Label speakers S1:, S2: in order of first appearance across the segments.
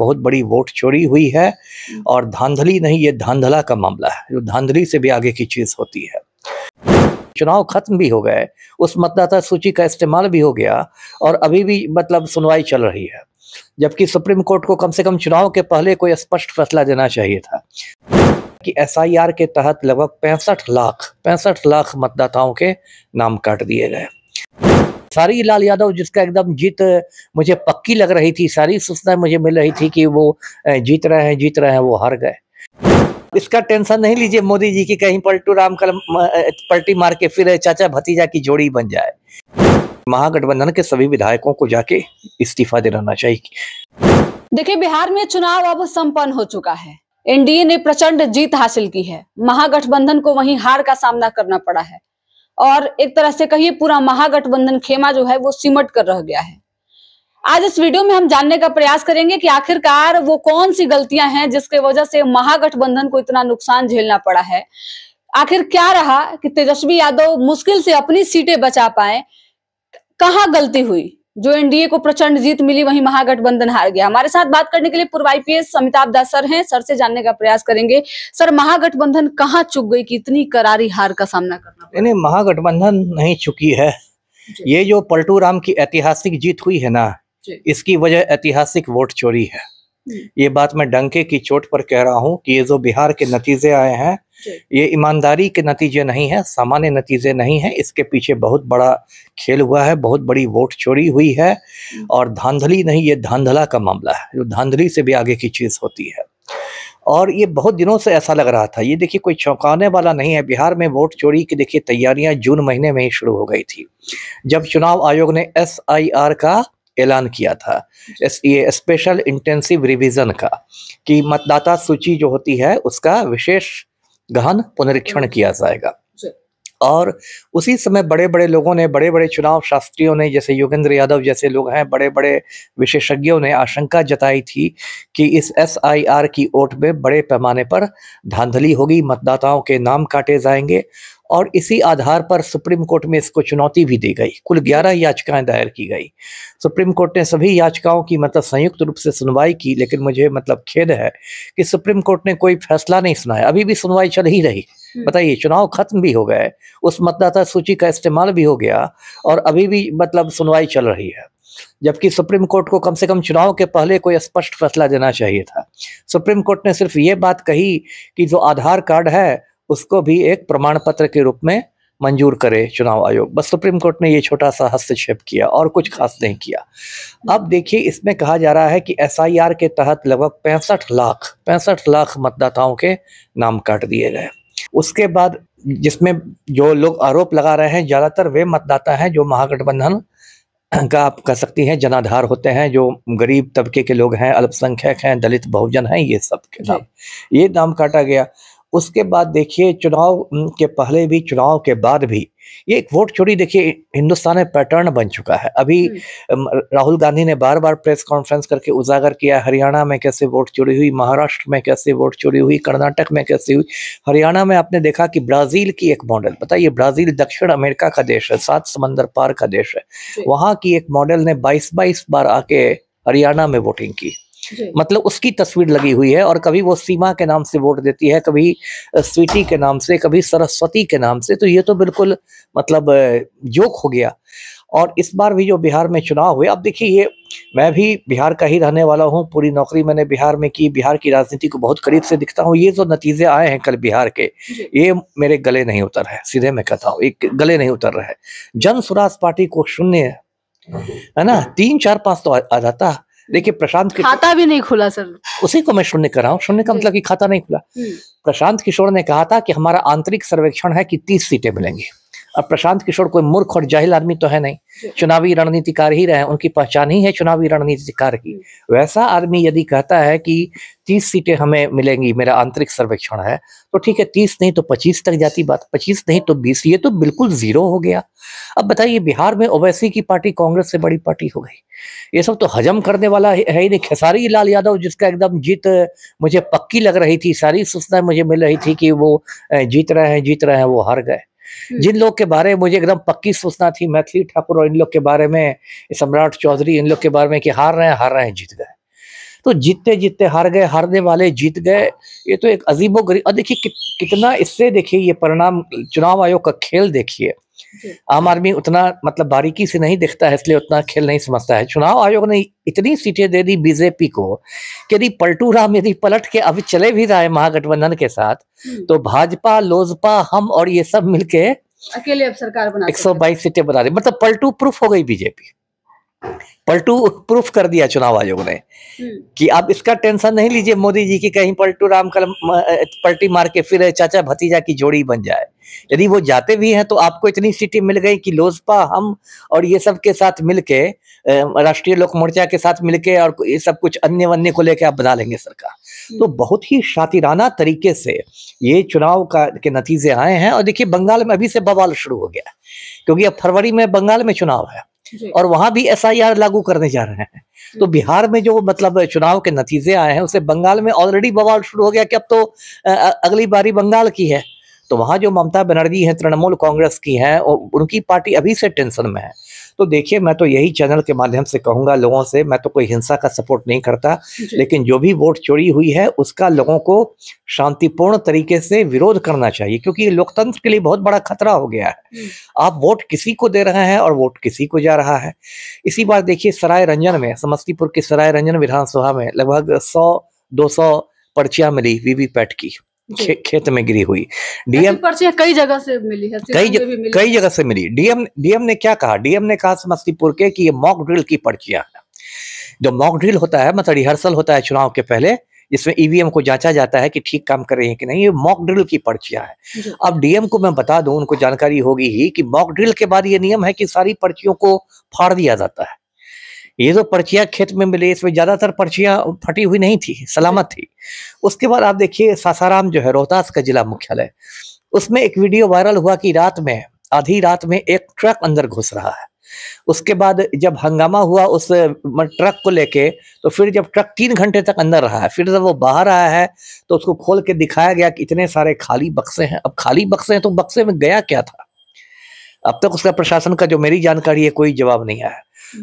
S1: बहुत बड़ी वोट चोरी हुई है और धांधली नहीं, ये धांधला का मामला है, जो धांधली से भी आगे की चीज होती है। चुनाव खत्म भी हो गए, उस मतदाता सूची का इस्तेमाल भी हो गया और अभी भी मतलब सुनवाई चल रही है, जबकि सुप्रीम कोर्ट को कम से कम चुनाव के पहले कोई स्पष्ट फैसला देना चाहिए था कि एसआईआर के तहत लगभग 65 लाख मतदाताओं के नाम काट दिए गए। सारी लाल यादव जिसका एकदम जीत मुझे पक्की लग रही थी, सारी सूचना मुझे मिल रही थी कि वो जीत रहे हैं, वो हार गए। इसका टेंशन नहीं लीजिए मोदी जी की कहीं पलटू राम कलम पलटी मार के फिर चाचा भतीजा की जोड़ी बन जाए। महागठबंधन के सभी विधायकों को जाके इस्तीफा दे देना चाहिए।
S2: देखिए, बिहार में चुनाव अब संपन्न हो चुका है। एनडीए ने प्रचंड जीत हासिल की है, महागठबंधन को वहीं हार का सामना करना पड़ा है और एक तरह से कहिए पूरा महागठबंधन खेमा जो है वो सिमट कर रह गया है। आज इस वीडियो में हम जानने का प्रयास करेंगे कि आखिरकार वो कौन सी गलतियां हैं जिसके वजह से महागठबंधन को इतना नुकसान झेलना पड़ा है। आखिर क्या रहा कि तेजस्वी यादव मुश्किल से अपनी सीटें बचा पाए, कहां गलती हुई जो एनडीए को प्रचंड जीत मिली वहीं महागठबंधन हार गया। हमारे साथ बात करने के लिए पूर्व आईपीएस अमिताभ दास सर हैं, सर से जानने का प्रयास करेंगे। सर, महागठबंधन कहां चूक गई कि इतनी करारी हार का सामना करना पड़ा?
S1: नहीं, महागठबंधन नहीं चुकी है, ये जो पलटू राम की ऐतिहासिक जीत हुई है ना, इसकी वजह ऐतिहासिक वोट चोरी है। ये बात मैं डंके की चोट पर कह रहा हूं कि ये जो बिहार के नतीजे आए हैं ये ईमानदारी के नतीजे नहीं है, सामान्य नतीजे नहीं है, इसके पीछे बहुत बड़ा खेल हुआ है, बहुत बड़ी वोट चोरी हुई है और धांधली नहीं, ये धांधला का मामला है, जो धांधली से भी आगे की चीज होती है। और ये बहुत दिनों से ऐसा लग रहा था, ये देखिए कोई चौंकाने वाला नहीं है। बिहार में वोट चोरी की देखिए तैयारियां जून महीने में ही शुरू हो गई थी, जब चुनाव आयोग ने एसआईआर का ऐलान किया था, ये स्पेशल इंटेंसिव रिवीजन का, कि मतदाता सूची जो होती है उसका विशेष गहन पुनरीक्षण किया जाएगा। और उसी समय बड़े बड़े लोगों ने, बड़े बड़े चुनाव शास्त्रियों ने, जैसे योगेंद्र यादव जैसे लोग हैं, बड़े बड़े विशेषज्ञों ने आशंका जताई थी कि इस एसआईआर की वोट में बड़े पैमाने पर धांधली होगी, मतदाताओं के नाम काटे जाएंगे और इसी आधार पर सुप्रीम कोर्ट में इसको चुनौती भी दी गई। कुल 11 याचिकाएं दायर की गई। सुप्रीम कोर्ट ने सभी याचिकाओं की मतलब संयुक्त रूप से सुनवाई की, लेकिन मुझे मतलब खेद है कि सुप्रीम कोर्ट ने कोई फैसला नहीं सुनाया। अभी भी सुनवाई चल ही रही। बताइए, चुनाव खत्म भी हो गए, उस मतदाता सूची का इस्तेमाल भी हो गया और अभी भी मतलब सुनवाई चल रही है, जबकि सुप्रीम कोर्ट को कम से कम चुनाव के पहले कोई स्पष्ट फैसला देना चाहिए था। सुप्रीम कोर्ट ने सिर्फ ये बात कही कि जो आधार कार्ड है उसको भी एक प्रमाण पत्र के रूप में मंजूर करे चुनाव आयोग। बस सुप्रीम कोर्ट ने ये छोटा सा हस्तक्षेप किया और कुछ खास नहीं किया। अब देखिए, इसमें कहा जा रहा है कि एसआईआर के तहत लगभग 65 लाख मतदाताओं के नाम काट दिए गए। उसके बाद जिसमें जो लोग आरोप लगा रहे हैं, ज्यादातर वे मतदाता हैं जो महागठबंधन का आप कह सकती हैं जनाधार होते हैं, जो गरीब तबके के लोग हैं, अल्पसंख्यक हैं, दलित बहुजन हैं, ये सब के नाम, ये नाम काटा गया। उसके बाद देखिए, चुनाव के पहले भी चुनाव के बाद भी ये एक वोट चोरी देखिए हिंदुस्तान में पैटर्न बन चुका है। अभी राहुल गांधी ने बार बार प्रेस कॉन्फ्रेंस करके उजागर किया, हरियाणा में कैसे वोट चोरी हुई, महाराष्ट्र में कैसे वोट चोरी हुई, कर्नाटक में कैसे हुई। हरियाणा में आपने देखा कि ब्राजील की एक मॉडल, बताइए, ब्राजील दक्षिण अमेरिका का देश है, 7 समंदर पार का देश है, वहां की एक मॉडल ने 22 बार आके हरियाणा में वोटिंग की। मतलब उसकी तस्वीर लगी हुई है और कभी वो सीमा के नाम से वोट देती है, कभी स्वीटी के नाम से, कभी सरस्वती के नाम से। तो ये तो बिल्कुल मतलब जोक हो गया। और इस बार भी जो बिहार में चुनाव हुए, अब देखिए, ये मैं भी बिहार का ही रहने वाला हूँ, पूरी नौकरी मैंने बिहार में की, बिहार की राजनीति को बहुत करीब से दिखता हूँ। ये जो नतीजे आए हैं कल बिहार के, ये मेरे गले नहीं उतर है, सीधे मैं कहता हूँ, एक गले नहीं उतर रहा है। जन स्वराज पार्टी को 0 है ना, 3, 4, 5 तो आ जाता। देखिए, प्रशांत
S2: खाता भी नहीं खुला सर,
S1: उसी को मैं शून्य कर रहा हूँ। शून्य का मतलब कि खाता नहीं खुला। प्रशांत किशोर ने कहा था कि हमारा आंतरिक सर्वेक्षण है कि 30 सीटें मिलेंगी। अब प्रशांत किशोर कोई मूर्ख और जाहिल आदमी तो है नहीं, चुनावी रणनीतिकार ही रहे, उनकी पहचान ही है चुनावी रणनीतिकार की। वैसा आदमी यदि कहता है कि 30 सीटें हमें मिलेंगी, मेरा आंतरिक सर्वेक्षण है, तो ठीक है, 30 नहीं तो 25 तक जाती बात, 25 नहीं तो 20, ये तो बिल्कुल जीरो हो गया। अब बताइए, बिहार में ओवैसी की पार्टी कांग्रेस से बड़ी पार्टी हो गई। ये सब तो हजम करने वाला है ही नहीं। खेसारी लाल यादव जिसका एकदम जीत मुझे पक्की लग रही थी, सारी सूचना मुझे मिल रही थी कि वो जीत रहे हैं, वो हार गए। जिन लोग के बारे में मुझे एकदम पक्की सूचना थी, मैथिली ठाकुर और इन लोग के बारे में, सम्राट चौधरी, इन लोग के बारे में कि हार रहे हैं, जीत गए। तो जीतते जीतते हार गए, हारने वाले जीत गए। ये तो एक अजीबोगरीब, और देखिए कितना इससे, देखिए ये परिणाम चुनाव आयोग का खेल देखिए। आम आदमी उतना मतलब बारीकी से नहीं देखता है, इसलिए उतना खेल नहीं समझता है। चुनाव आयोग ने इतनी सीटें दे दी बीजेपी को कि यदि पलटू राम यदि पलट के अभी चले भी रहा है महागठबंधन के साथ, तो भाजपा, लोजपा, हम और ये सब मिलके
S2: अकेले अब सरकार बना
S1: 122 सीटें बना रही। मतलब पलटू प्रूफ हो गई बीजेपी, पलटू प्रूफ कर दिया चुनाव आयोग ने कि आप इसका टेंशन नहीं लीजिए मोदी जी की कहीं पलटू राम कल पलटी मार के फिर चाचा भतीजा की जोड़ी बन जाए। यदि वो जाते भी हैं तो आपको इतनी सीटें मिल गई कि लोजपा, हम और ये सब के साथ मिलके, राष्ट्रीय लोक मोर्चा के साथ मिलके और ये सब कुछ अन्य वन्य को लेके आप बना लेंगे सरकार। तो बहुत ही शातिराना तरीके से ये चुनाव के नतीजे आए हैं। और देखिए बंगाल में अभी से बवाल शुरू हो गया, क्योंकि अब फरवरी में बंगाल में चुनाव है और वहां भी SIR लागू करने जा रहे हैं। तो बिहार में जो मतलब चुनाव के नतीजे आए हैं उससे बंगाल में ऑलरेडी बवाल शुरू हो गया कि अब तो अगली बारी बंगाल की है। तो वहां जो ममता बनर्जी हैं, तृणमूल कांग्रेस की हैं, उनकी पार्टी अभी से टेंशन में है। तो देखिए मैं तो यही चैनल के माध्यम से कहूंगा लोगों से, मैं तो कोई हिंसा का सपोर्ट नहीं करता, लेकिन जो भी वोट चोरी हुई है उसका लोगों को शांतिपूर्ण तरीके से विरोध करना चाहिए, क्योंकि ये लोकतंत्र के लिए बहुत बड़ा खतरा हो गया है। आप वोट किसी को दे रहे हैं और वोट किसी को जा रहा है। इसी बार देखिए सराय रंजन में, समस्तीपुर की सराय रंजन विधानसभा में लगभग 100-200 पर्चियां मिली वीवीपैट की, खेत में गिरी हुई। डीएम
S2: पर्चियां कई जगह से मिली है,
S1: कई जगह से मिली। डीएम ने क्या कहा? डीएम ने कहा समस्तीपुर के कि ये मॉक ड्रिल की पर्चियां हैं। जो मॉक ड्रिल होता है मतलब रिहर्सल होता है चुनाव के पहले, जिसमें ईवीएम को जांचा जाता है कि ठीक काम कर रही है कि नहीं, ये मॉक ड्रिल की पर्चियां हैं। अब डीएम को मैं बता दूं, उनको जानकारी होगी ही कि मॉक ड्रिल के बाद ये नियम है कि सारी पर्चियों को फाड़ दिया जाता है। ये जो पर्चियां खेत में मिली इसमें ज्यादातर पर्चियां फटी हुई नहीं थी, सलामत थी। उसके बाद आप देखिए सासाराम जो है रोहतास का जिला मुख्यालय, उसमें एक वीडियो वायरल हुआ कि रात में, आधी रात में एक ट्रक अंदर घुस रहा है। उसके बाद जब हंगामा हुआ उस ट्रक को लेके, तो फिर जब ट्रक 3 घंटे तक अंदर रहा है, फिर जब वो बाहर आया है तो उसको खोल के दिखाया गया कि इतने सारे खाली बक्से हैं। अब खाली बक्से हैं तो बक्से में गया क्या था? अब तक उसका प्रशासन का जो मेरी जानकारी है कोई जवाब नहीं आया।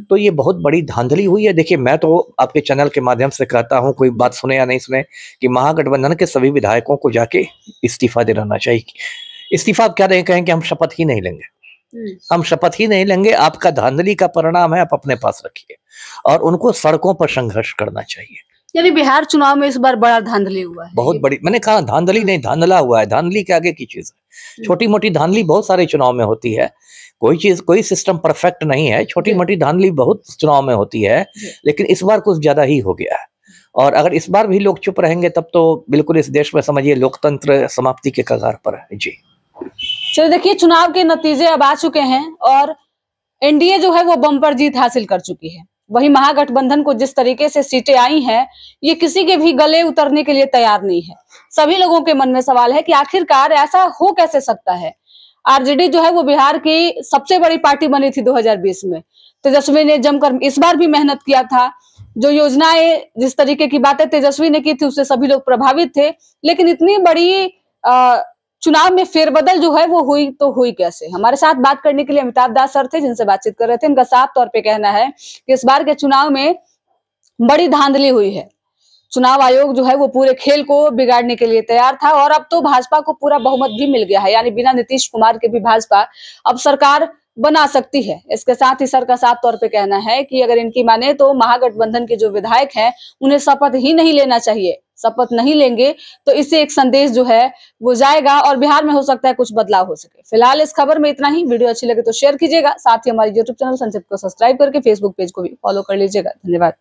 S1: तो ये बहुत बड़ी धांधली हुई है। देखिए मैं तो आपके चैनल के माध्यम से कहता हूं, कोई बात सुने या नहीं सुने, कि महागठबंधन के सभी विधायकों को जाके इस्तीफा दे देना चाहिए। इस्तीफा आप क्या कहेंगे? हम शपथ ही नहीं लेंगे, हम शपथ ही नहीं लेंगे। आपका धांधली का परिणाम है, आप अपने पास रखिए, और उनको सड़कों पर संघर्ष करना चाहिए।
S2: यानी बिहार चुनाव में इस बार बड़ा धांधली हुआ है,
S1: बहुत बड़ी। मैंने कहा धांधली नहीं, धांधला हुआ है। धांधली के आगे की चीज है। छोटी मोटी धांधली बहुत सारे चुनाव में होती है, कोई सिस्टम परफेक्ट नहीं है। छोटी मोटी धांधली बहुत चुनाव में होती है, लेकिन इस बार कुछ ज्यादा ही हो गया है। और अगर इस बार भी लोग चुप रहेंगे तब तो बिल्कुल इस देश में समझिए लोकतंत्र समाप्ति के कगार पर है। जी
S2: चलो देखिए, चुनाव के नतीजे अब आ चुके हैं और एनडीए जो है वो बम्पर जीत हासिल कर चुकी है। वही महागठबंधन को जिस तरीके से सीटें आई हैं, ये किसी के भी गले उतरने के लिए तैयार नहीं है। सभी लोगों के मन में सवाल है कि आखिरकार ऐसा हो कैसे सकता है। आरजेडी जो है वो बिहार की सबसे बड़ी पार्टी बनी थी 2020 में। तेजस्वी ने जमकर इस बार भी मेहनत किया था। जो योजनाएं, जिस तरीके की बातें तेजस्वी ने की थी उससे सभी लोग प्रभावित थे, लेकिन इतनी बड़ी चुनाव में फेरबदल जो है वो हुई कैसे? हमारे साथ बात करने के लिए अमिताभ दास सर थे, जिनसे बातचीत कर रहे थे। उनका साफ तौर पे कहना है कि इस बार के चुनाव में बड़ी धांधली हुई है। चुनाव आयोग जो है वो पूरे खेल को बिगाड़ने के लिए तैयार था और अब तो भाजपा को पूरा बहुमत भी मिल गया है, यानी बिना नीतीश कुमार के भी भाजपा अब सरकार बना सकती है। इसके साथ ही सर का साफ तौर पे कहना है कि अगर इनकी माने तो महागठबंधन के जो विधायक हैं उन्हें शपथ ही नहीं लेना चाहिए। शपथ नहीं लेंगे तो इससे एक संदेश जो है वो जाएगा और बिहार में हो सकता है कुछ बदलाव हो सके। फिलहाल इस खबर में इतना ही। वीडियो अच्छी लगे तो शेयर कीजिएगा, साथ ही हमारे यूट्यूब चैनल संक्षिप्त को सब्सक्राइब करके फेसबुक पेज को भी फॉलो कर लीजिएगा। धन्यवाद।